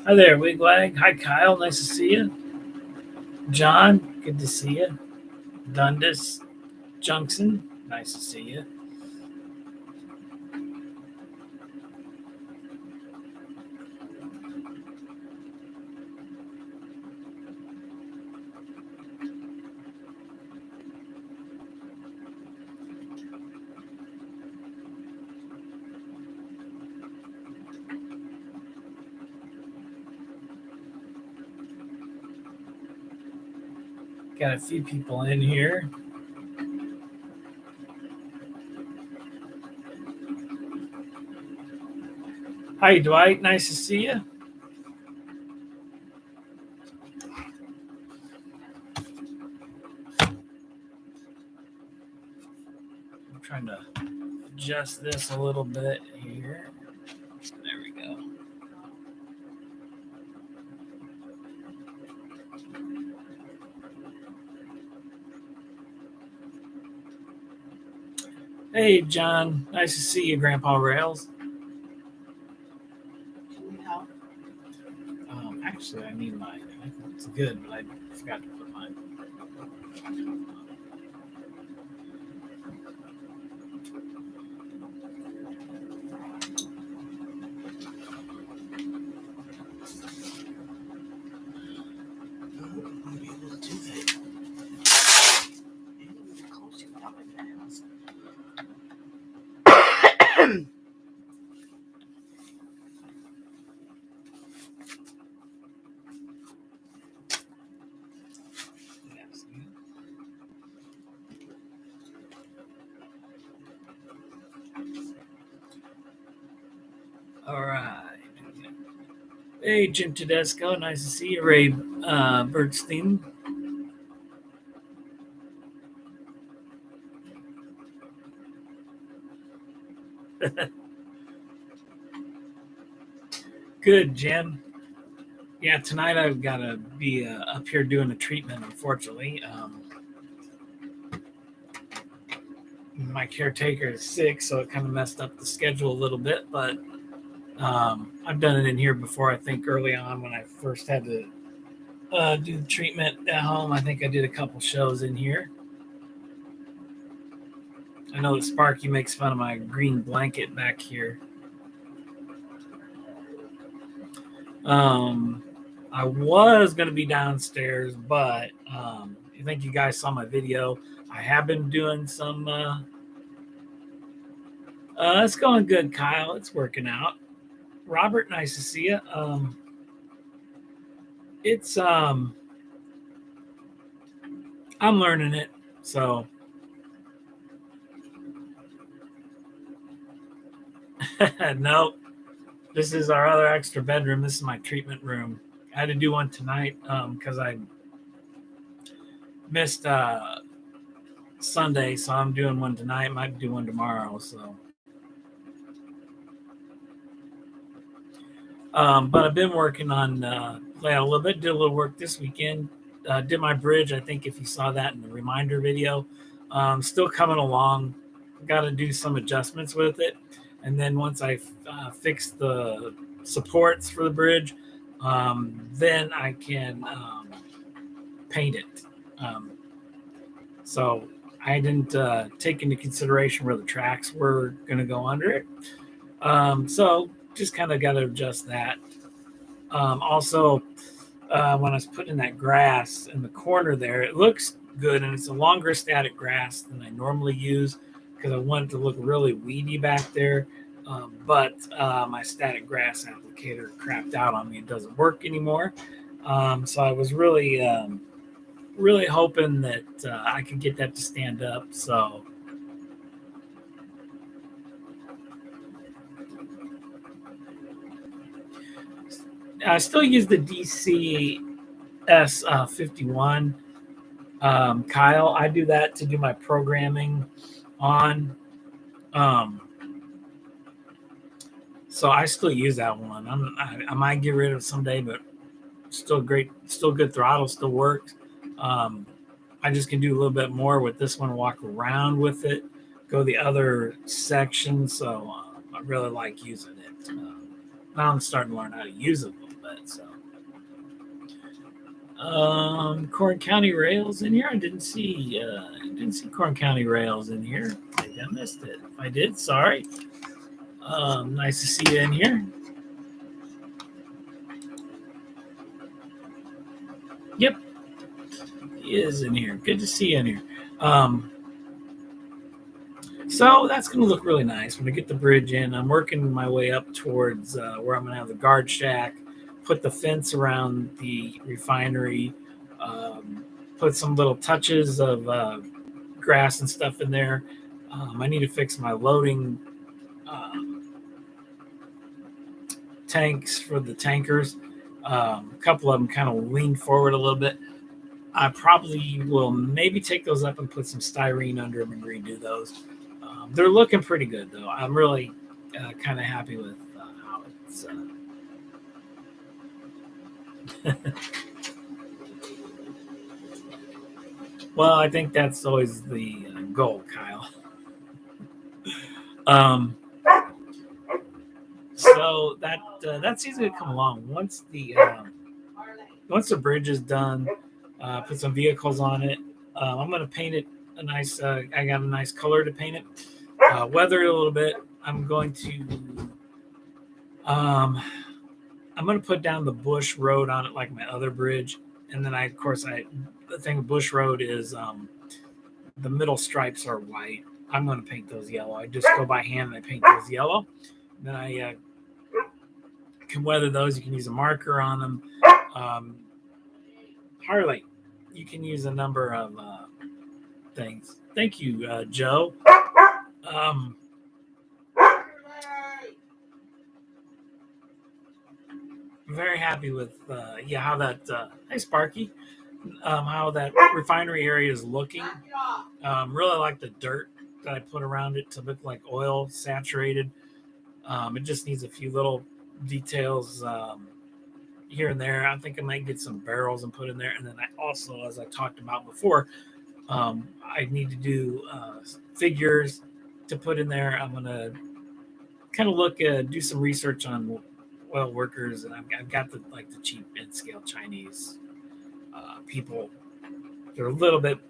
Hi there, Wigwag. Hi, Kyle. Nice to see you. John, good to see you. Dundas, Junction, nice to see you. Got a few people in here. Hi, Dwight. Nice to see you. I'm trying to adjust this a little bit here. There we go. Hey, John. Nice to see you, Grandpa Rails. Actually, I need mine. I think it's good, but I forgot to put mine. All right. Hey, Jim Tedesco. Nice to see you. Ray Bergstein. Good, Jim. Yeah, tonight I've got to be up here doing a treatment, unfortunately. My caretaker is sick, so it kind of messed up the schedule a little bit, but I've done it in here before. I think early on when I first had to do the treatment at home, I think I did a couple shows in here. I know that Sparky makes fun of my green blanket back here. I was going to be downstairs, but I think you guys saw my video. I have been doing some. It's going good, Kyle. It's working out. Robert, nice to see you. It's I'm learning it, so no. This is our other extra bedroom. This is my treatment room. I had to do one tonight because I missed Sunday, so I'm doing one tonight. Might do one tomorrow. So, but I've been working on playing a little bit. Did a little work this weekend. Did my bridge. I think if you saw that in the reminder video, still coming along. Got to do some adjustments with it, and then once I fix the supports for the bridge, then I can paint it. So I didn't take into consideration where the tracks were going to go under it. So just kind of got to adjust that. Also, when I was putting that grass in the corner there, it looks good, and it's a longer static grass than I normally use because I want it to look really weedy back there. But my static grass applicator crapped out on me. It doesn't work anymore. So I was really hoping that I could get that to stand up. So I still use the DCS 51. Kyle, I do that to do my programming on. So I still use that one. I might get rid of it someday, but still great, still good throttle, still works. I just can do a little bit more with this one, walk around with it, go the other section. So I really like using it. Now I'm starting to learn how to use it a little bit. bit. So, Corn County Rails in here. I didn't see Corn County Rails in here. Maybe I missed it. If I did, sorry. Nice to see you in here. Yep, he is in here. Good to see you in here. So that's going to look really nice when I get the bridge in. I'm working my way up towards where I'm going to have the guard shack, put the fence around the refinery, put some little touches of grass and stuff in there. I need to fix my loading tanks for the tankers. A couple of them kind of lean forward a little bit. I probably will maybe take those up and put some styrene under them and redo those. They're looking pretty good, though. I'm really kind of happy with how it's. Well, I think that's always the goal, Kyle. So that season's gonna come along once the bridge is done. Put some vehicles on it. I'm gonna paint it a nice. I got a nice color to paint it. Weather it a little bit. I'm going to put down the bush road on it like my other bridge, and then the thing with bush road is the middle stripes are white. I'm going to paint those yellow. I just go by hand and I paint those yellow. Then I can weather those. You can use a marker on them. Harley, you can use a number of things. Thank you, Joe. I'm very happy with how that hi Sparky, how that refinery area is looking. Really like the dirt that I put around it to look like oil saturated. It just needs a few little details here and there. I think I might get some barrels and put in there, and then I also, as I talked about before, I need to do figures to put in there. I'm gonna kind of do some research on oil workers, and I've got the cheap mid-scale Chinese people. They're a little bit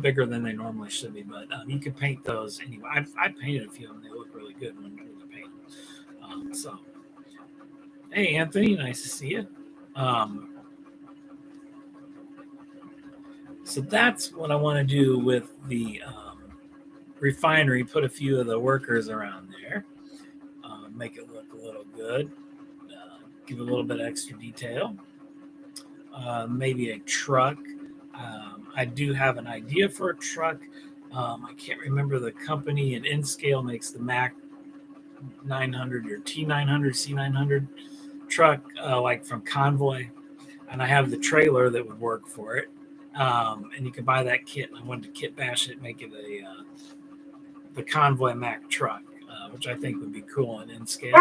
bigger than they normally should be, but you can paint those anyway. I painted a few of them; they look really good when you paint them. So, hey Anthony, nice to see you. So that's what I want to do with the refinery. Put a few of the workers around there, make it look a little good, give a little bit of extra detail. Maybe a truck. I do have an idea for a truck. I can't remember the company. And N-Scale makes the Mac 900 or T900, C900 truck, like from Convoy. And I have the trailer that would work for it. And you can buy that kit. I wanted to kit bash it, make it the Convoy Mac truck, which I think would be cool in N-Scale.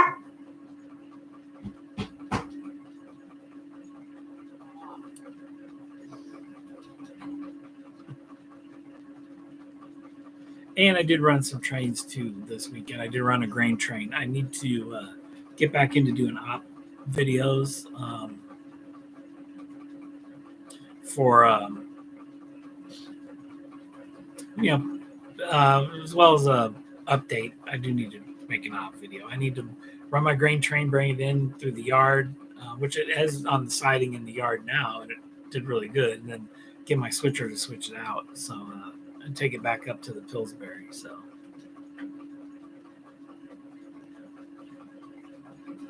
And I did run some trains too this weekend. I did run a grain train. I need to get back into doing op videos for as well as a update. I do need to make an op video. I need to run my grain train, bring it in through the yard, which it has on the siding in the yard now, and it did really good. And then get my switcher to switch it out, so and take it back up to the Pillsbury. So,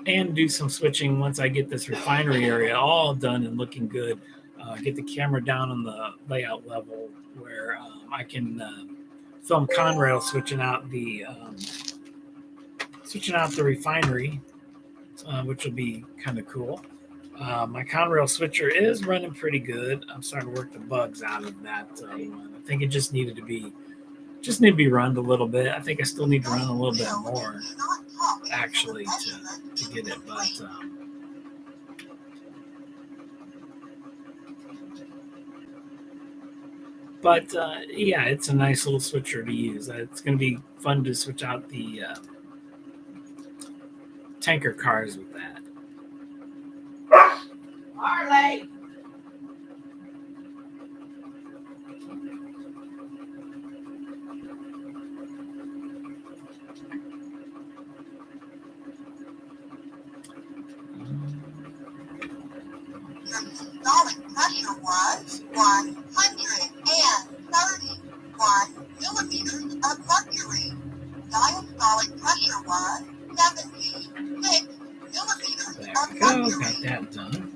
and do some switching once I get this refinery area all done and looking good. Get the camera down on the layout level where I can film Conrail switching out the refinery, which will be kind of cool. My Conrail switcher is running pretty good. I'm starting to work the bugs out of that one. I think it just needed to be run a little bit. I think I still need to run a little bit more actually to get it, but yeah, it's a nice little switcher to use. It's going to be fun to switch out the tanker cars with that. systolic pressure was 131 millimeters of mercury. Diastolic pressure was 76 millimeters There of we go. mercury. Got that done.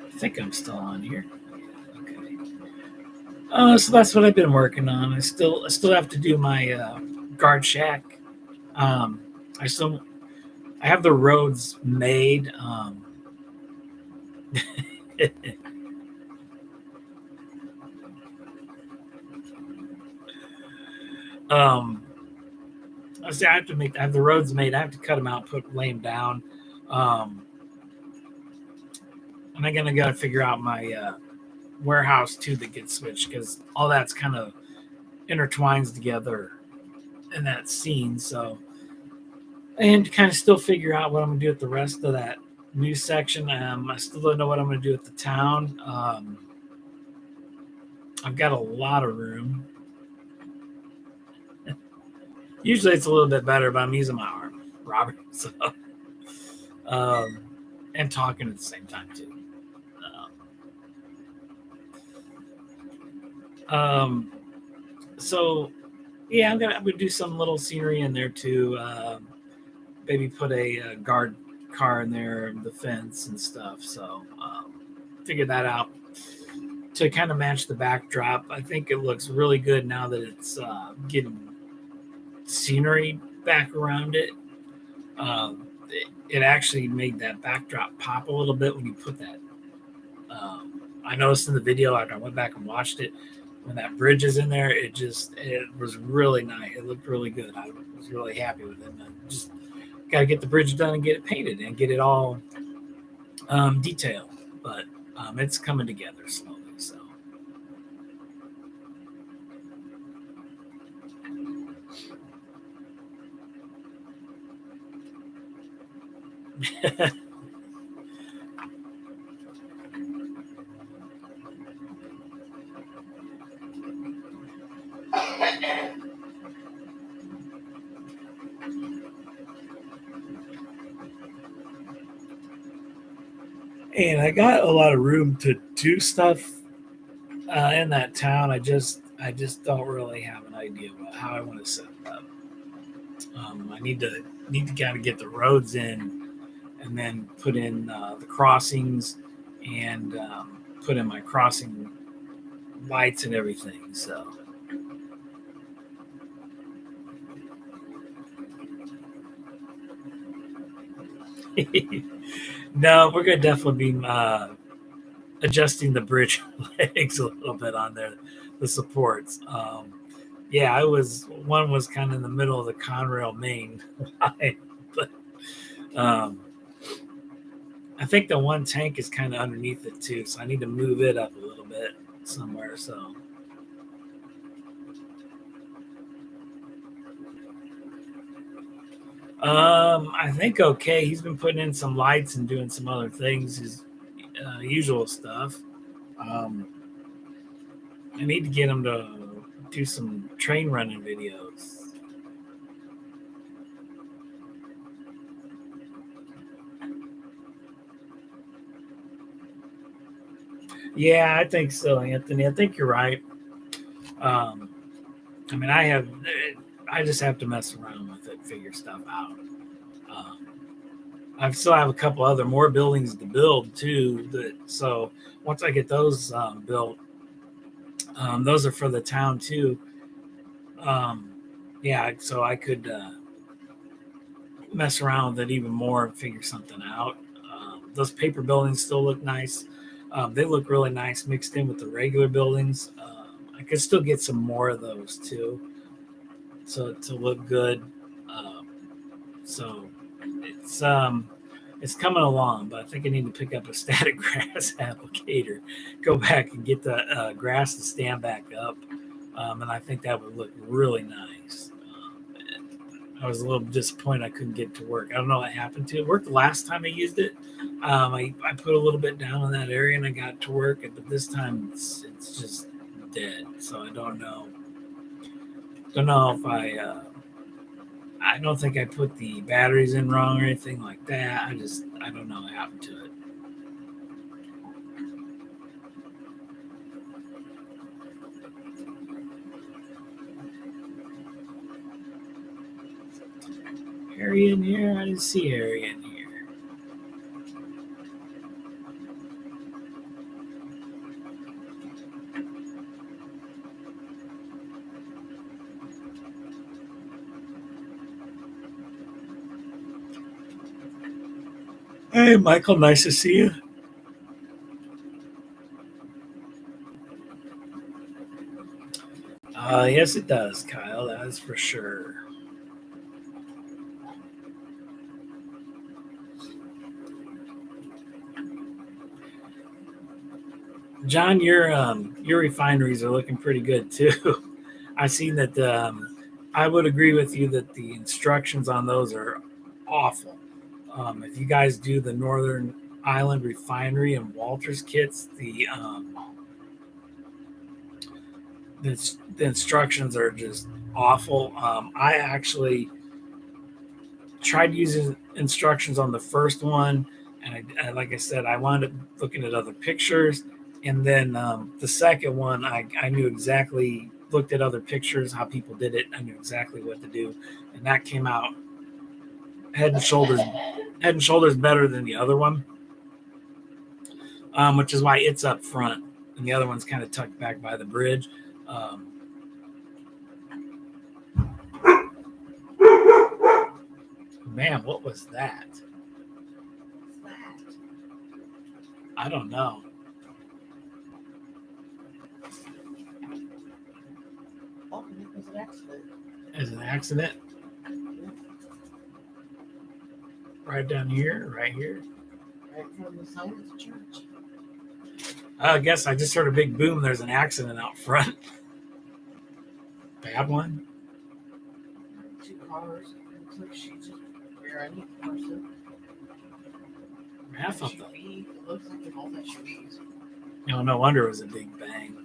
I think I'm still on here. Okay. So that's what I've been working on. I still have to do my guard shack. I have the roads made. um, I say I have the roads made. I have to cut them out, lay them down. And I'm gonna gotta figure out my warehouse too that gets switched because all that's kind of intertwines together in that scene. So, and kind of still figure out what I'm gonna do with the rest of that new section. I still don't know what I'm gonna do with the town. I've got a lot of room. Usually it's a little bit better, but I'm using my arm, Robert. So, and talking at the same time too. So yeah, I'm gonna do some little scenery in there too. Maybe put a guard car in there, the fence and stuff. So figure that out to kind of match the backdrop. I think it looks really good now that it's getting scenery back around it. It actually made that backdrop pop a little bit when you put that. I noticed in the video after I went back and watched it, when that bridge is in there, it was really nice. It looked really good. I was really happy with it. And just got to get the bridge done and get it painted and get it all detailed. But it's coming together slowly. So. And I got a lot of room to do stuff in that town. I just don't really have an idea about how I want to set it up. I need to kind of get the roads in, and then put in the crossings, and put in my crossing lights and everything. So. No, we're gonna definitely be adjusting the bridge legs a little bit on there, the supports. Yeah, one was kind of in the middle of the Conrail main line, but I think the one tank is kind of underneath it too, so I need to move it up a little bit somewhere. So. I think okay. He's been putting in some lights and doing some other things, his usual stuff. I need to get him to do some train running videos. Yeah, I think so, Anthony. I think you're right. I mean, I just have to mess around with it, figure stuff out. I still have a couple other more buildings to build too. So once I get those built, those are for the town too. Yeah, so I could mess around with it even more and figure something out. Those paper buildings still look nice. They look really nice mixed in with the regular buildings. I could still get some more of those too, so to look good. So it's coming along, but I think I need to pick up a static grass applicator, go back and get the grass to stand back up, and I think that would look really nice. I was a little disappointed I couldn't get it to work. I don't know what happened to it. It worked the last time I used it. I put a little bit down in that area and I got it to work, but this time it's just dead. So I don't know. Don't know if I don't think I put the batteries in wrong or anything like that. I don't know what happened to it. Harry in here? I didn't see Harry in here. Hey, Michael, nice to see you. Yes, it does, Kyle. That is for sure. John, your refineries are looking pretty good too. I seen that. I would agree with you that the instructions on those are awful. If you guys do the Northern Island Refinery and Walters kits, the instructions are just awful. I actually tried using instructions on the first one, and like I said, I wound up looking at other pictures, and then the second one, I knew exactly, looked at other pictures, how people did it. I knew exactly what to do, and that came out head and shoulders better than the other one, which is why it's up front, and the other one's kind of tucked back by the bridge. Um, Man, what was that? I don't know. Oh, it was an accident. Is it an accident? Right down here, right here. Right from the sign of the church. I guess I just heard a big boom. There's an accident out front. Bad one. 2 cars. It looks like she just ran into the person. Half of them. SUV. It looks like an old SUVs. No wonder it was a big bang.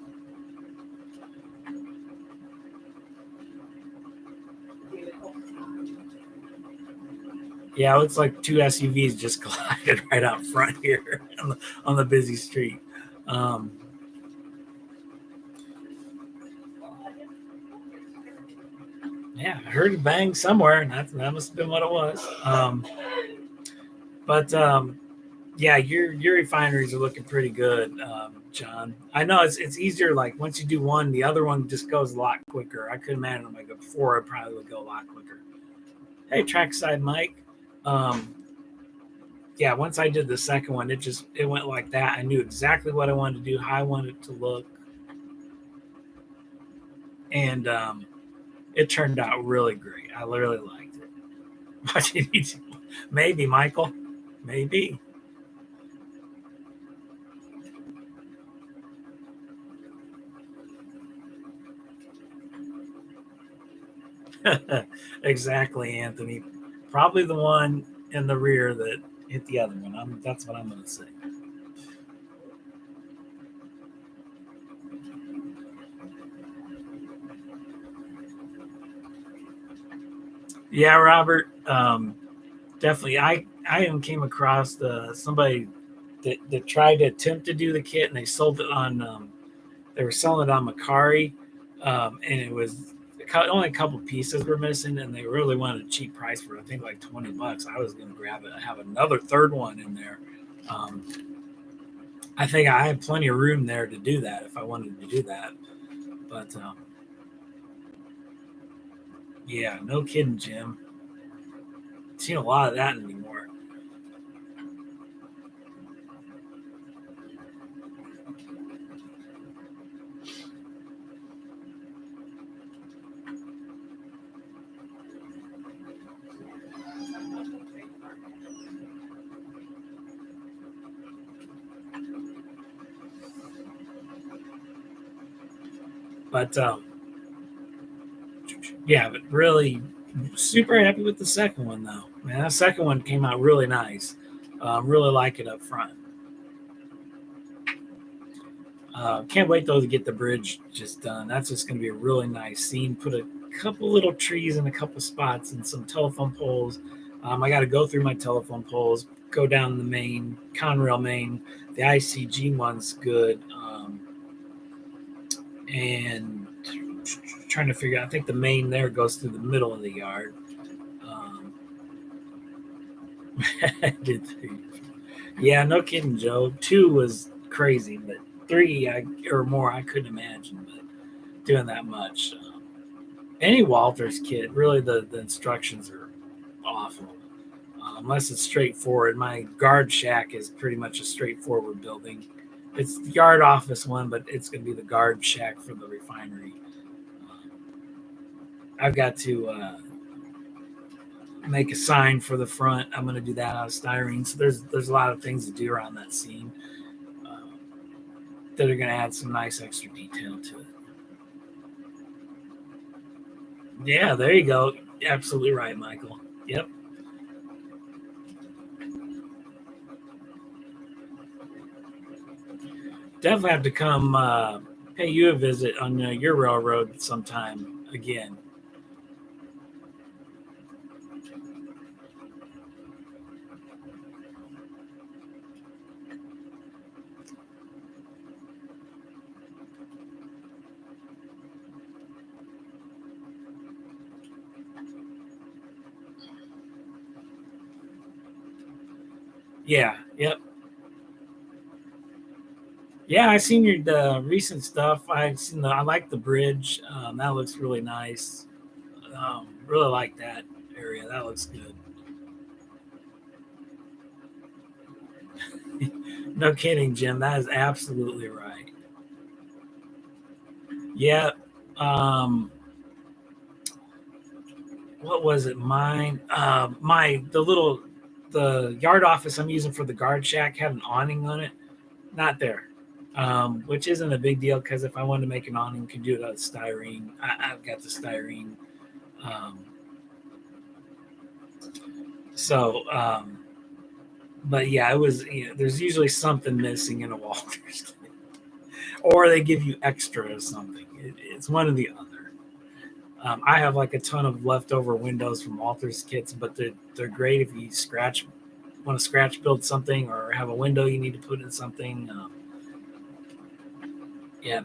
Yeah, it looks like 2 SUVs just collided right out front here on the busy street. Yeah, I heard a bang somewhere, and that must have been what it was. But yeah, your refineries are looking pretty good, John. I know it's easier. Like once you do one, the other one just goes a lot quicker. I could imagine like before, it probably would go a lot quicker. Hey, trackside Mike. Yeah, once I did the second one, it went like that. I knew exactly what I wanted to do, how I wanted it to look, and it turned out really great. I really liked it. What you need to, maybe Michael, maybe. Exactly, Anthony. Probably the one in the rear that hit the other one. That's what I'm going to say. Yeah, Robert. Definitely. I even came across somebody that tried to attempt to do the kit, and they sold it on. They were selling it on Macari, and it was only a couple pieces were missing, and they really wanted a cheap price for it. I think like $20. I was going to grab it. I have another third one in there. I think I had plenty of room there to do that if I wanted to do that. But yeah, no kidding, Jim. Seen a lot of that anymore. But yeah, but really super happy with the second one though. Man, that second one came out really nice. Really like it up front. Can't wait though to get the bridge just done. That's just going to be a really nice scene. Put a couple little trees in a couple spots and some telephone poles. I got to go through my telephone poles, go down the main, Conrail main. The ICG one's good. And trying to figure out, I think the main there goes through the middle of the yard. I did 3. Yeah, no kidding, Joe. 2 was crazy, but 3 or more, I couldn't imagine. But doing that much. Any Walters kit, really, the instructions are awful. Unless it's straightforward. My guard shack is pretty much a straightforward building. It's the yard office one, but it's going to be the guard shack for the refinery. I've got to make a sign for the front. I'm going to do that out of styrene. So there's a lot of things to do around that scene that are going to add some nice extra detail to it. Yeah, there you go. Absolutely right, Michael. Yep. Definitely have to come pay you a visit on your railroad sometime again. Yeah. Yep. Yeah, I seen your the recent stuff. I like the bridge. That looks really nice. Really like that area. That looks good. No kidding, Jim. That is absolutely right. Yeah. Um, what was it? Mine. The yard office I'm using for the guard shack had an awning on it. Not there. Which isn't a big deal because if I wanted to make an awning, I could do it out of styrene. I've got the styrene. Um, so, but yeah, it was. There's usually something missing in a Walters, or they give you extra or something. It's one or the other. I have like a ton of leftover windows from Walters kits, but they're great if you want to scratch build something or have a window you need to put in something. Yeah.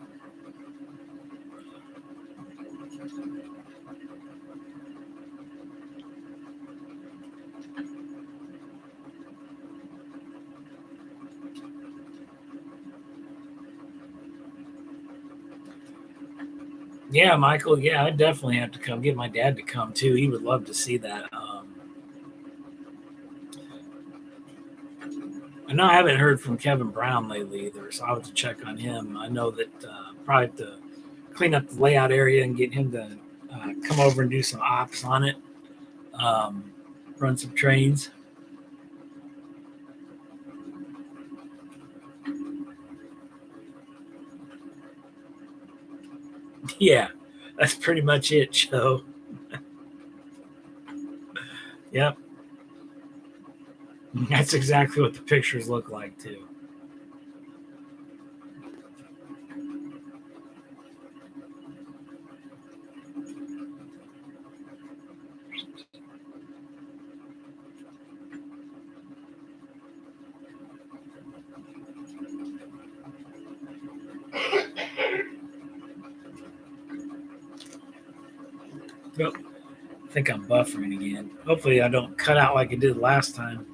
Yeah, Michael. Yeah, I definitely have to come. Get my dad to come too. He would love to see that. I know I haven't heard from Kevin Brown lately either, so I'll have to check on him. I know that probably have to clean up the layout area and get him to come over and do some ops on it, um, run some trains. Yeah, that's pretty much it, Joe. Yep, that's exactly what the pictures look like too. Yep. I think I'm buffering again. Hopefully, I don't cut out like I did last time.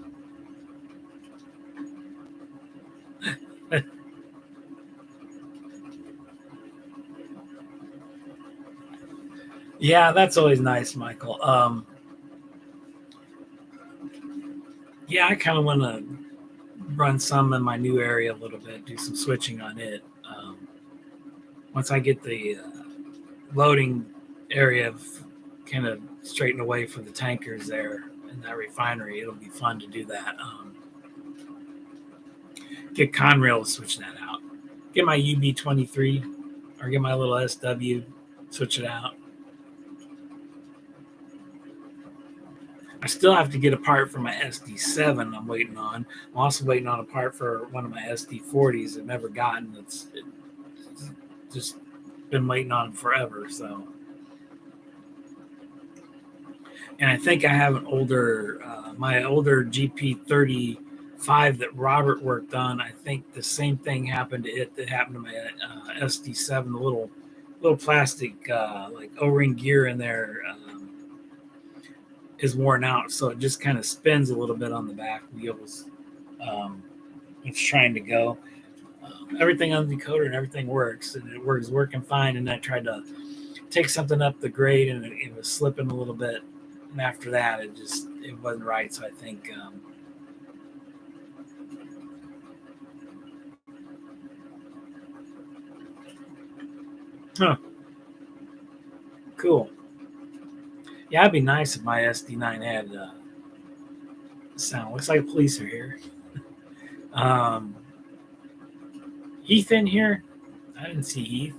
Yeah, that's always nice, Michael. Yeah, I kind of want to run some in my new area a little bit, do some switching on it. Once I get the loading area kind of straightened away for the tankers there in that refinery, it'll be fun to do that. Get Conrail to switch that out. Get my UB23 or get my little SW, switch it out. I still have to get a part for my SD7 I'm waiting on. I'm also waiting on a part for one of my SD40s I've never gotten. It's just been waiting on forever. So And I think I have an older, my older GP35 that Robert worked on. I think the same thing happened to it that happened to my SD7. The little plastic like O-ring gear in there is worn out, so it just kind of spins a little bit on the back wheels. Um, it's trying to go. Everything on the decoder and everything works, and it was working fine. And I tried to take something up the grade, and it was slipping a little bit. And after that, it wasn't right. So I think huh, cool. Yeah, it'd be nice if my SD9 had sound. Looks like police are here. Um, Heath in here? I didn't see Heath.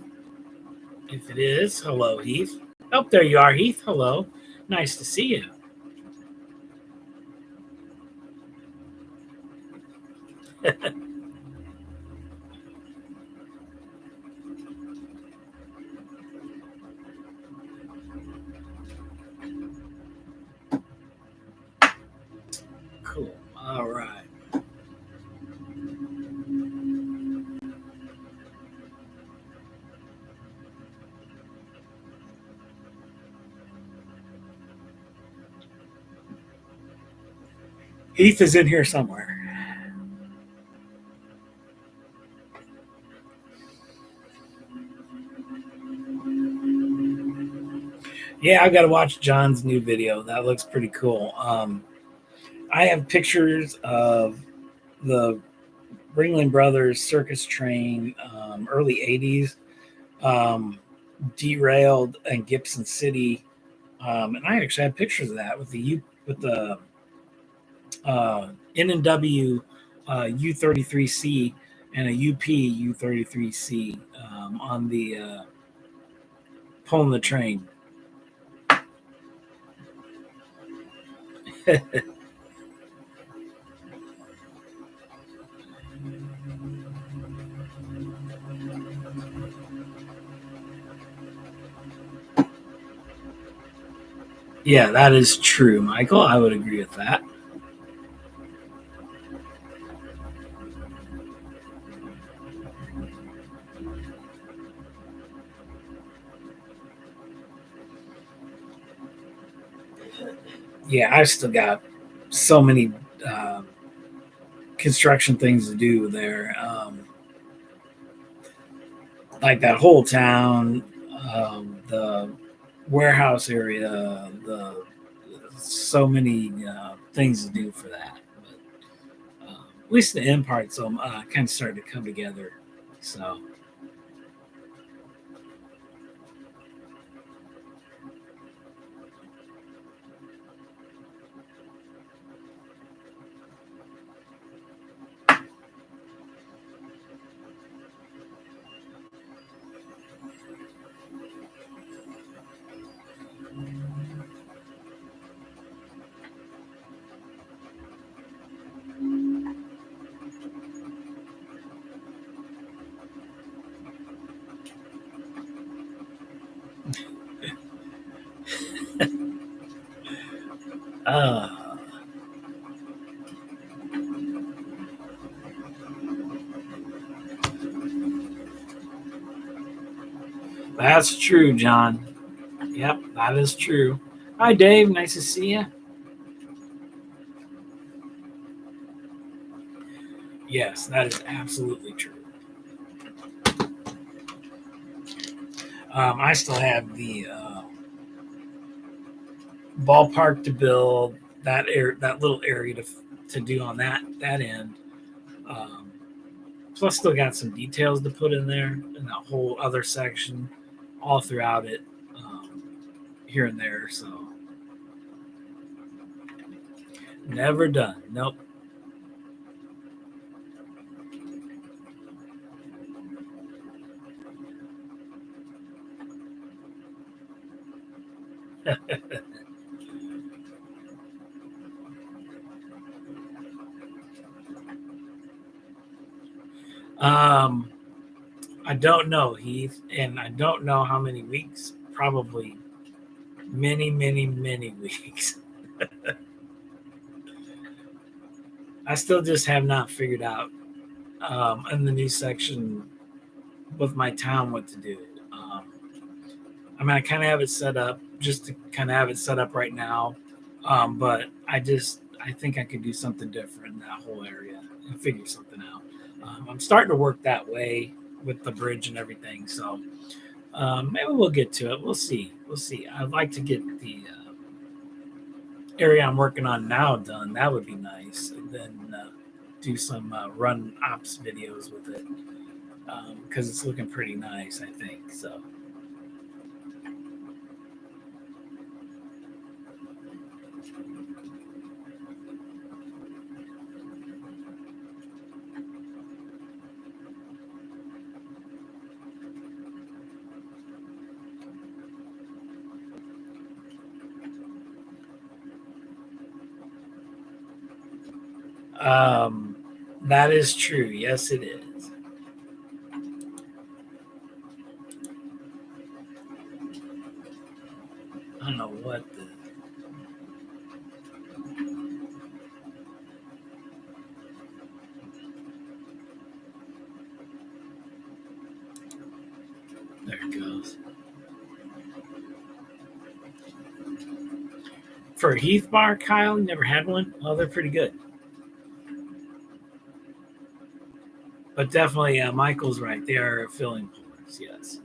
If it is, hello, Heath. Oh, there you are, Heath. Hello. Nice to see you. Cool. All right. Heath is in here somewhere. Yeah, I've got to watch John's new video. That looks pretty cool. I have pictures of the Ringling Brothers circus train, early '80s, um, derailed in Gibson City, and I actually had pictures of that with the N&W U33C and a UP U33C on the pulling the train. Yeah, that is true, Michael. I would agree with that. Yeah, I still got so many construction things to do there. Like that whole town, the warehouse area, the so many things to do for that. But at least the end parts kind of started to come together. So uh, that's true, John. Yep, that is true. Hi, Dave. Nice to see you. Yes, that is absolutely true. I still have the ballpark to build, that little area to do on that end. Um, Plus, still got some details to put in there in that whole other section, all throughout it, here and there. So never done. Nope. um, I don't know, Heath, and I don't know how many weeks. Probably many, many, many weeks. I still just have not figured out in the new section with my town what to do. I mean, I kind of have it set up just to kind of have it set up right now, but I think I could do something different in that whole area and figure something out. I'm starting to work that way with the bridge and everything, so maybe we'll get to it. We'll see. We'll see. I'd like to get the area I'm working on now done. That would be nice, and then do some run ops videos with it because it's looking pretty nice. I think so. Um, that is true. Yes, it is. I don't know what the. There it goes. For a Heath bar, Kyle, you never had one? Oh, they're pretty good. But definitely, Michael's right. They are filling pores, yes.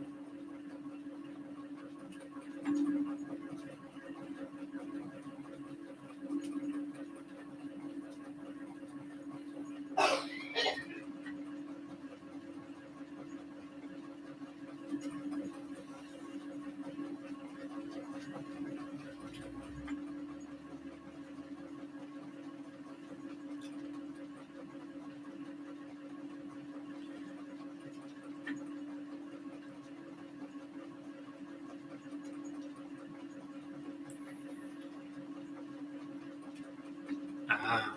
Ah.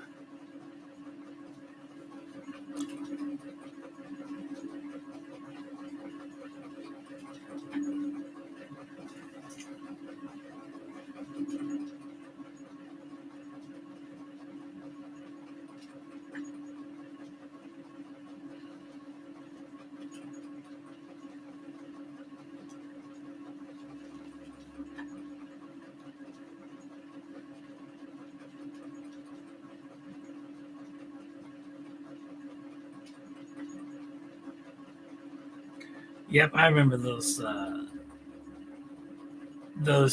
Yep, I remember those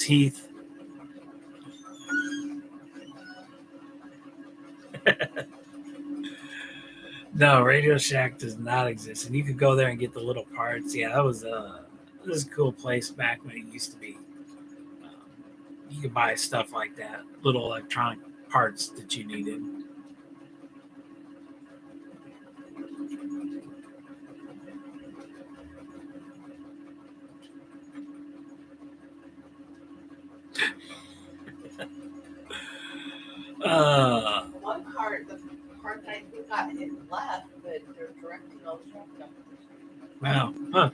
Heath. No, Radio Shack does not exist, and you could go there and get the little parts. Yeah, that was this is a cool place back when it used to be. Um, you could buy stuff like that, little electronic parts that you needed. Uh, One part, the part that I think got hit left, but they're directing all the truck companies. wow, huh?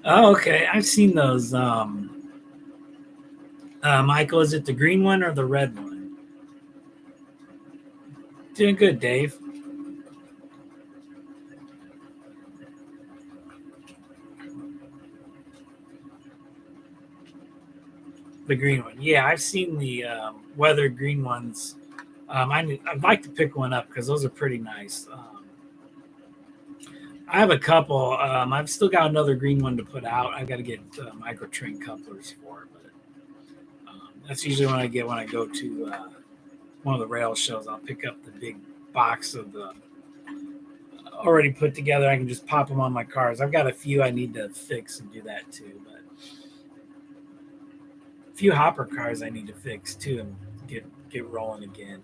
Oh, okay. I've seen those. Michael, is it the green one or the red one? Doing good, Dave. The green one. Yeah, I've seen the weathered green ones. I'd like to pick one up because those are pretty nice. I have a couple. I've still got another green one to put out. I've got to get micro train couplers for it, but that's usually when I go to one of the rail shows. I'll pick up the big box of the already put together. I can just pop them on my cars. I've got a few I need to fix and do that too, but a few hopper cars I need to fix too and get rolling again.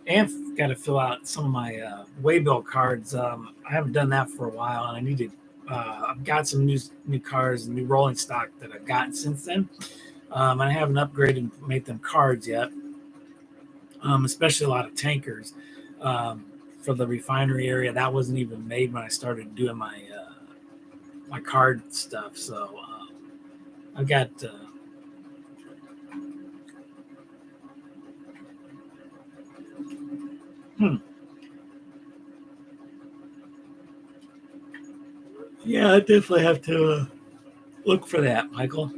and got to fill out some of my waybill cards. I haven't done that for a while, and I need to. I've got some new cars and new rolling stock that I've gotten since then. I haven't upgraded and made them cards yet, especially a lot of tankers for the refinery area. That wasn't even made when I started doing my card stuff. So I've got. Yeah, I definitely have to look for that, Michael.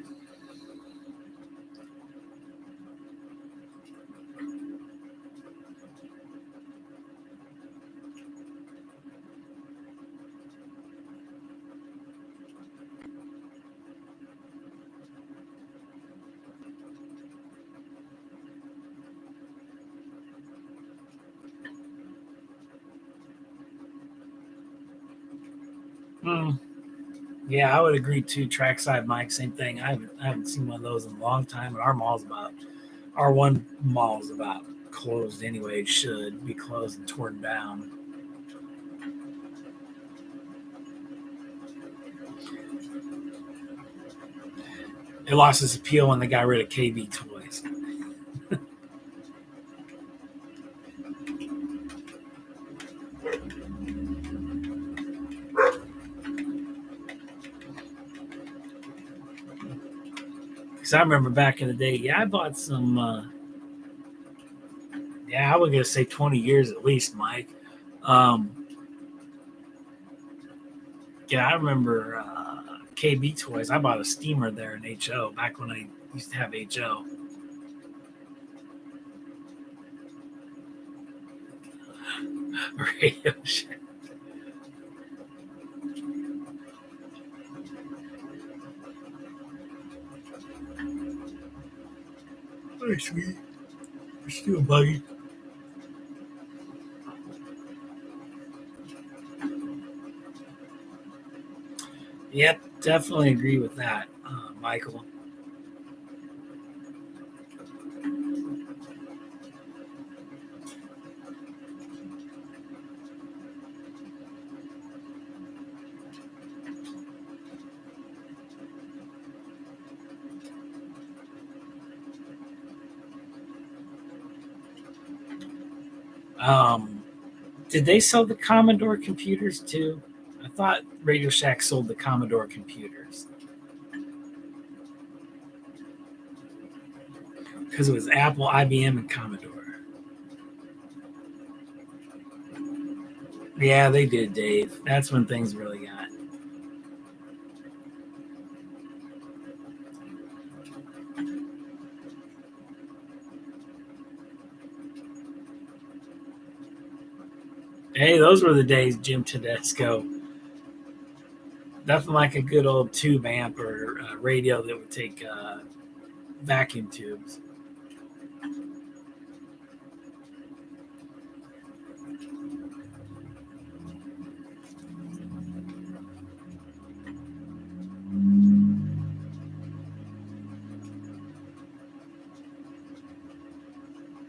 Hmm. Yeah, I would agree too. Trackside Mike, same thing. I haven't seen one of those in a long time. And our one mall is about closed anyway. It should be closed and torn down. It lost its appeal when they got rid of KB Toys. Because I remember back in the day, yeah, I bought some. Yeah, I was gonna say 20 years at least, Mike. Um, yeah, I remember KB Toys. I bought a steamer there in HO back when I used to have HO. Radio Shack. Very sweet. It's still buggy. Yep, definitely agree with that, Michael. Um, did they sell the Commodore computers too? I thought Radio Shack sold the Commodore computers because it was Apple, IBM, and Commodore. Yeah, they did, Dave. That's when things really got. Hey, those were the days, Jim Tedesco. Nothing like a good old tube amp or radio that would take vacuum tubes.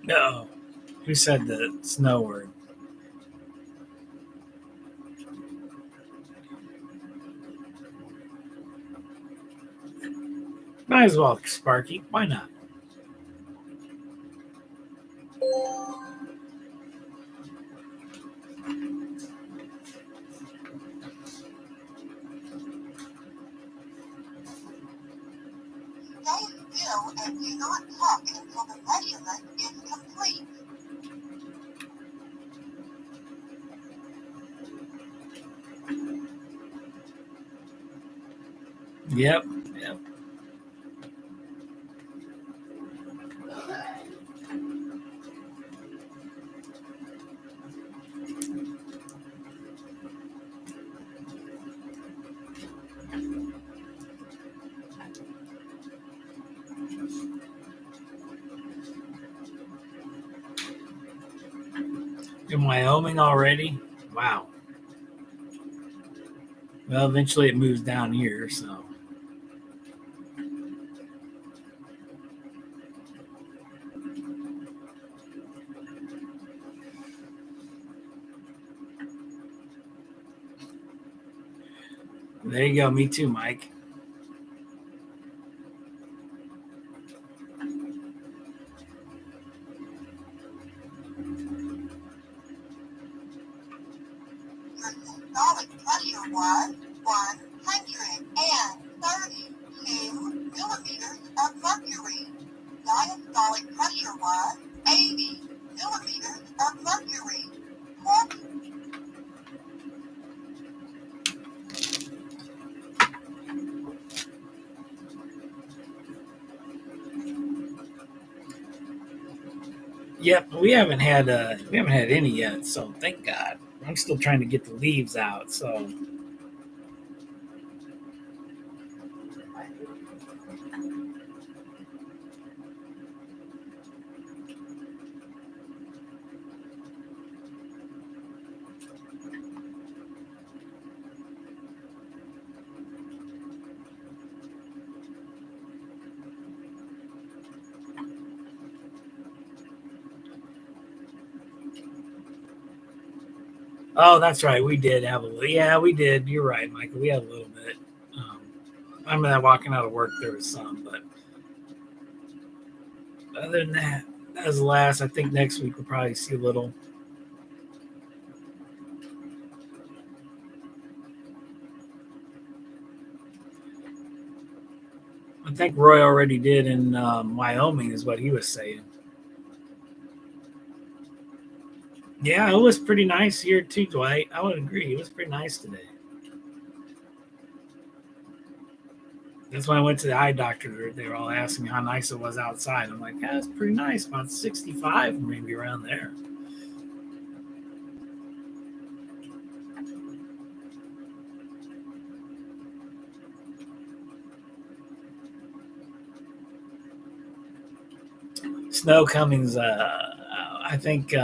No, who said the snow word? Might as well, Sparky. Why not? Stay still and do not talk until the measurement is complete. Yep, yep. In Wyoming already? Wow. Well, eventually it moves down here, so. There you go. Me too, Mike. Your systolic pressure was 132 millimeters of mercury. Diastolic pressure was 80 millimeters of mercury. Yep, we haven't had any yet, so thank God. I'm still trying to get the leaves out. So oh, that's right. We did have a little. Yeah, we did. You're right, Michael. We had a little bit. Um, I mean, walking out of work, there was some, but other than that, that was the last. I think next week we'll probably see a little. I think Roy already did in Wyoming, is what he was saying. Yeah, it was pretty nice here too, Dwight. I would agree. It was pretty nice today. That's when I went to the eye doctor. They were all asking me how nice it was outside. I'm like, yeah, it's pretty nice. About 65, maybe around there. Snow coming's. I think.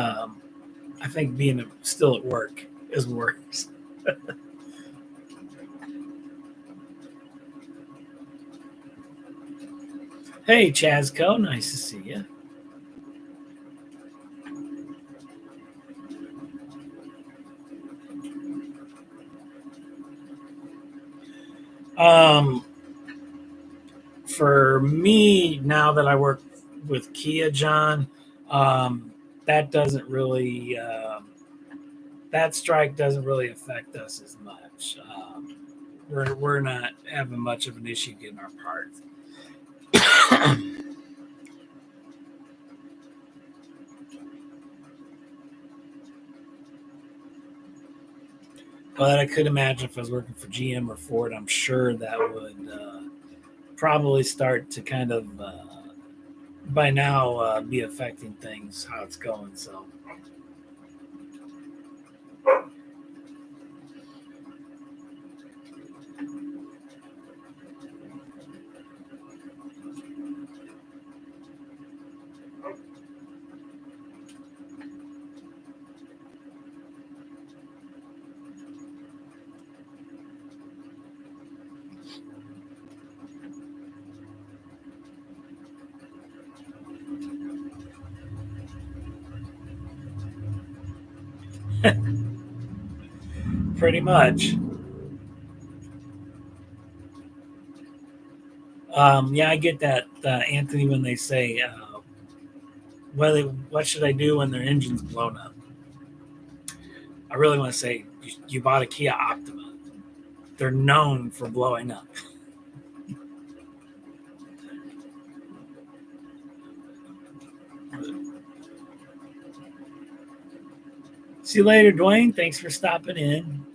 I think being still at work is worse. Hey, Chazco, nice to see you. Um, for me, now that I work with Kia, John, that doesn't really that strike doesn't really affect us as much. We're not having much of an issue getting our parts. But I could imagine if I was working for GM or Ford, I'm sure that would probably start to kind of by now be affecting things how it's going. So pretty much. Yeah, I get that, Anthony, when they say, what should I do when their engine's blown up? I really want to say, you bought a Kia Optima. They're known for blowing up. See you later, Dwayne. Thanks for stopping in.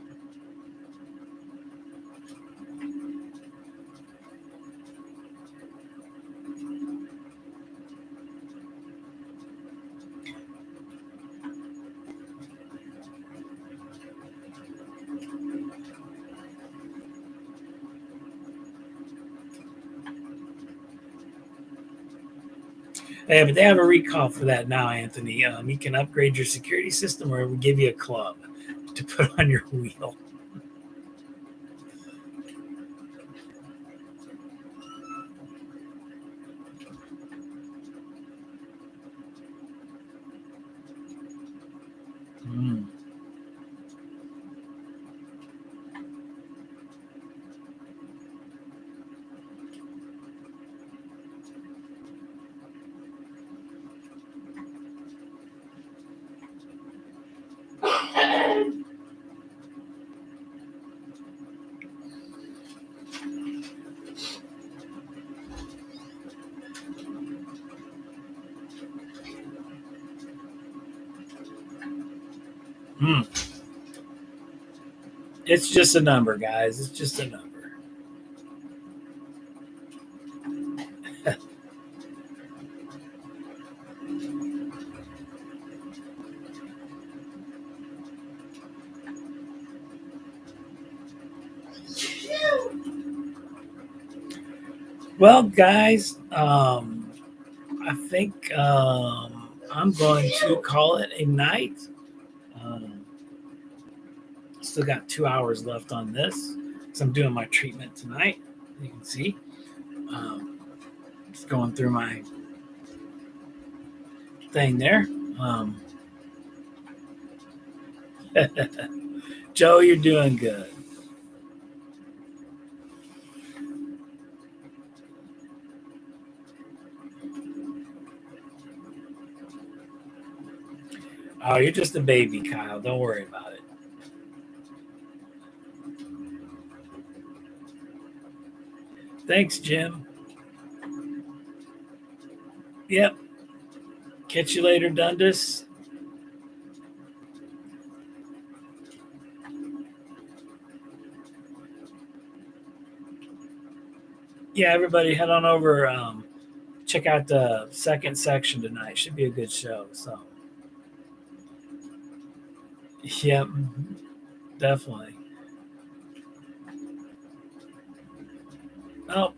Yeah, but they have a recall for that now, Anthony. You can upgrade your security system, or we'll give you a club to put on your wheel. Mm. Hmm. It's just a number, guys. It's just a number. Well, guys, I think I'm going to call it a night. Um, Still got 2 hours left on this because I'm doing my treatment tonight. You can see. Just going through my thing there. Um, Joe, you're doing good. Oh, you're just a baby, Kyle. Don't worry about it. Thanks, Jim. Yep. Catch you later, Dundas. Yeah, everybody head on over. Check out the second section tonight. Should be a good show. So, yep, definitely. Oh,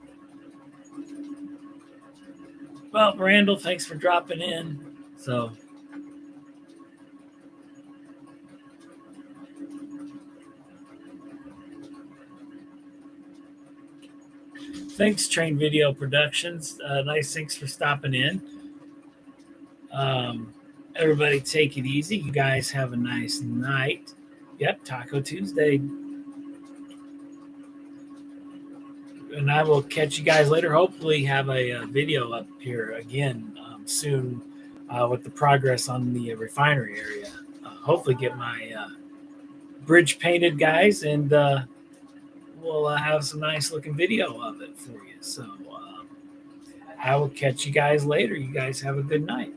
well, Randall, thanks for dropping in. So, thanks, Train Video Productions. Nice, thanks for stopping in. Everybody, take it easy. You guys have a nice night. Yep, Taco Tuesday. And I will catch you guys later. Hopefully, have a video up here again soon with the progress on the refinery area. Hopefully, get my bridge painted, guys, and we'll have some nice looking video of it for you. So I will catch you guys later. You guys have a good night.